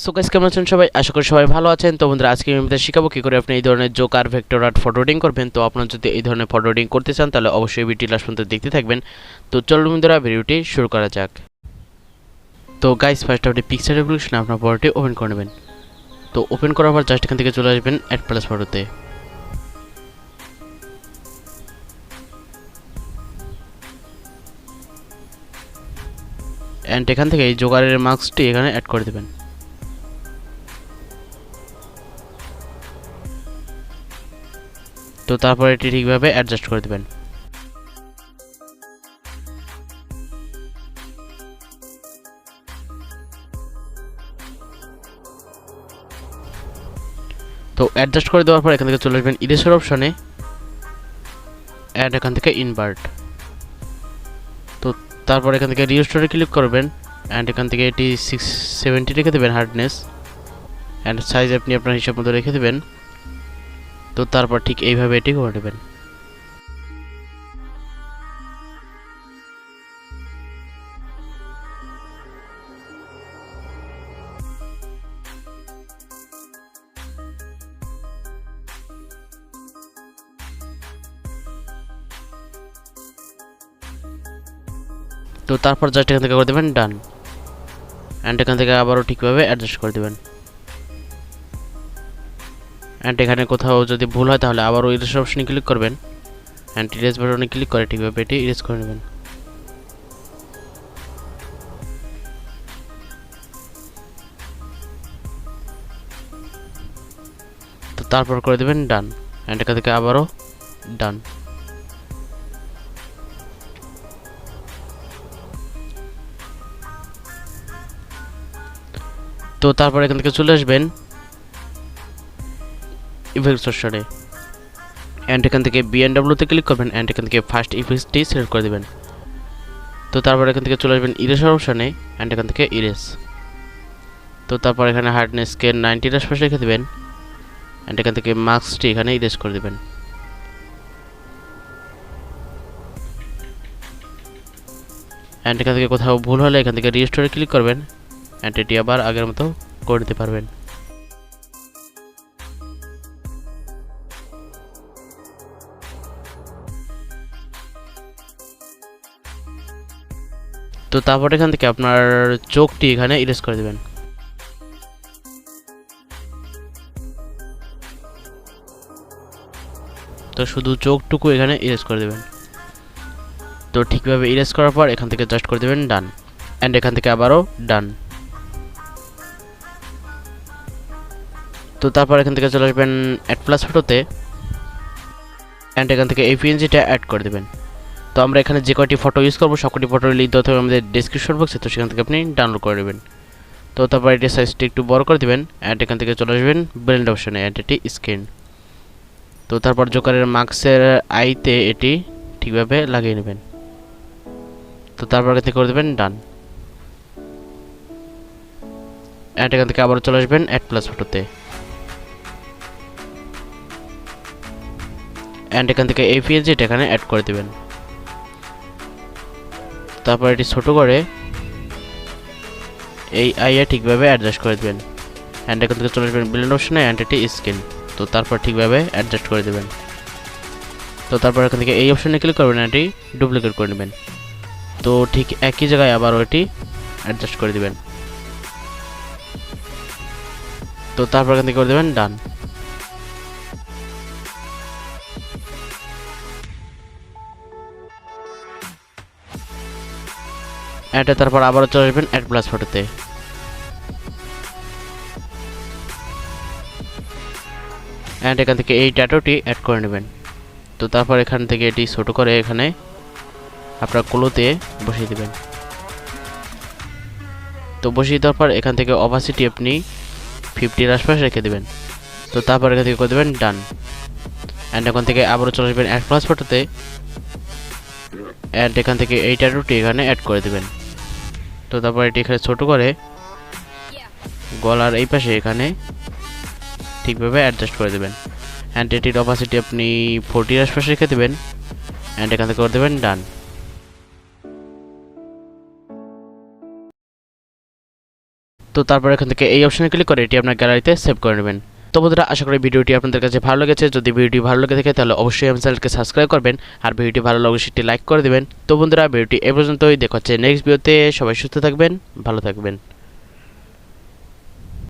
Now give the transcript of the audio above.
So guys, কেমন আছেন সবাই? আশা করি সবাই ভালো আছেন। তো বন্ধুরা, আজকে আমি আপনাদের শেখাবো কি করে আপনি এই ধরনের Joker vector art photo editing করবেন। তো আপনারা যদি এই ধরনের ফটো এডিটিং করতে চান তাহলে অবশ্যই ভিডিওটি লাস্ট পর্যন্ত দেখতে থাকবেন। তো চলুন বন্ধুরা, ভিডিওটি শুরু করা যাক। তো গাইস, ফার্স্ট আপনি পিকচার অ্যাপ্লিকেশনে আপনার ফটোটি ওপেন করে নেবেন। তো ওপেন করার পর জাস্ট এখান থেকে চলে আসবেন অ্যাড প্লাস ফটোতে। অ্যান্ড এখান থেকে এই জোকারের মার্কসটি এখানে অ্যাড করে দেবেন। তো তারপর এটি ঠিকভাবে অ্যাডজাস্ট করে দেবেন। তো অ্যাডজাস্ট করে দেওয়ার পর এখান থেকে চলে আসবেন ইরেজার অপশনে, অ্যাড এখান থেকে ইনভার্ট। তো তারপর এখান থেকে রিস্টোরে ক্লিক করবেন অ্যান্ড এখান থেকে এটি 670 রেখে দেবেন হার্ডনেস, অ্যান্ড সাইজ আপনি আপনার হিসাব মতো রেখে দেবেন। তো তারপর ঠিক এইভাবে এটি করে নেবেন। তো তারপর জাস্ট এখান থেকে করে দেবেন ডান, অ্যান্ড এখান থেকে আবারও ঠিকভাবে অ্যাডজাস্ট করে দেবেন। অ্যান্ড এখানে কোথাও যদি ভুল হয় তাহলে আবারও ইরেজ অপশনে ক্লিক করবেন, অ্যান্ড ইরেজ বাটনে ক্লিক করে ঠিকভাবে এটি ইরেজ করে নেবেন। তো তারপর করে দেবেন ডান, অ্যান্ড এখান থেকে আবারও ডান। তো তারপর এখান থেকে চলে আসবেন ইফেক্টস অপশনে, অ্যান্ড এখান থেকে বিএনডব্লিউতে ক্লিক করবেন, অ্যান্ড এখান থেকে ফার্স্ট ইফেক্টসটি সিলেক্ট করে দেবেন। তো তারপর এখান থেকে চলে আসবেন ইরেজ অপশনে, অ্যান্ড এখান থেকে ইরেজ। তো তারপর এখানে হার্ডনেসকে 90 আশপাশে রেখে দেবেন, অ্যান্ড এখান থেকে মার্কসটি এখানে ইরেজ করে দেবেন। অ্যান্ড এখান থেকে কোথাও ভুল হলে এখান থেকে রিস্টোরে ক্লিক করবেন, অ্যান্ড এটি আবার আগের মতো করে নিতে পারবেন। তো তারপর এখান থেকে আপনার চোখটি এখানে ইরেজ করে দেবেন। তো শুধু চোখটুকু এখানে ইরেজ করে দেবেন। তো ঠিকভাবে ইরেজ করার পর এখান থেকে জাস্ট করে দেবেন ডান, অ্যান্ড এখান থেকে আবারও ডান। তো তারপর এখান থেকে চলে আসবেন অ্যাড প্লাস ফটোতে, অ্যান্ড এখান থেকে এই পিএনজিটা অ্যাড করে দেবেন। তো আমরা এখানে যে কয়টি ফটো ইউজ করবো সবকটি ফটোর লিঙ্ক দেওয়া থাকবে আমাদের ডেসক্রিপশন বক্সে, তো সেখান থেকে আপনি ডাউনলোড করে নেবেন। তো তারপর এটি সাইজটি একটু বড় করে দেবেন, অ্যান্ড এখান থেকে চলে আসবেন ব্লেন্ড অপশনে, অ্যান্ড এটি স্ক্রিন। তো তারপর জোকারের মার্কসের আইতে এটি ঠিকভাবে লাগিয়ে নেবেন। তো তারপর এখান থেকে করে দেবেন ডান, অ্যান্ড এখান থেকে আবার চলে আসবেন অ্যাড প্লাস ফটোতে, অ্যান্ড এখান থেকে এই পিএনজিটা এখানে অ্যাড করে দেবেন। তারপর এটি ছোট করে এই আইয়া ঠিকভাবে অ্যাডজাস্ট করে দেবেন, অ্যান্ড এখান থেকে চলে আসবেন ব্লেন্ড অপশনে, অ্যান্ড এটি স্ক্রিন। তো তারপর ঠিকভাবে অ্যাডজাস্ট করে দেবেন। তো তারপর এখান থেকে এই অপশনে ক্লিক করবেন, এটি ডুপ্লিকেট করে নেবেন। তো ঠিক একই জায়গায় আবারও এটি অ্যাডজাস্ট করে দেবেন। তো তারপর এখান থেকে করে দেবেন ডান, অ্যান্ড তারপর আবারও চলে আসবেন অ্যাড প্লাস ফটোতে, অ্যান্ড এখান থেকে এই ট্যাটুটি অ্যাড করে নেবেন। তো তারপর এখান থেকে এটি ছোট করে এখানে আপনার ক্লোতে বসিয়ে দেবেন। তো বসিয়ে দেওয়ার পর এখান থেকে অপাসিটি আপনি 50-এর আশপাশে রেখে দেবেন। তো তারপর এখান থেকে করে দেবেন ডান, অ্যান্ড এখান থেকে আবারও চলে আসবেন অ্যাড প্লাস ফটোতে, অ্যান্ড এখান থেকে এই ট্যাটুটি এখানে অ্যাড করে দেবেন। তো তারপর এটি এখানে ছোট করে গলার এই পাশে এখানে ঠিকভাবে অ্যাডজাস্ট করে দেবেন, অ্যান্ড এটির অপাসিটি আপনি 40-এর আশপাশে রেখে দেবেন, অ্যান্ড এখান থেকে করে দেবেন ডান। তো তারপর এখান থেকে এই অপশনে ক্লিক করে এটি আপনার গ্যালারিতে সেভ করে নেবেন। তো বন্ধুরা, আশা করি ভিডিওটি আপনাদের কাছে ভালো লেগেছে। যদি ভিডিওটি ভালো লেগে থাকে তাহলে অবশ্যই আমার চ্যানেলকে সাবস্ক্রাইব করবেন, আর ভিডিওটি ভালো লাগলে সেটি লাইক করে দেবেন। তো বন্ধুরা, ভিডিওটি এ পর্যন্তই। দেখা হচ্ছে নেক্সট ভিডিওতে। সবাই সুস্থ থাকবেন, ভালো থাকবেন।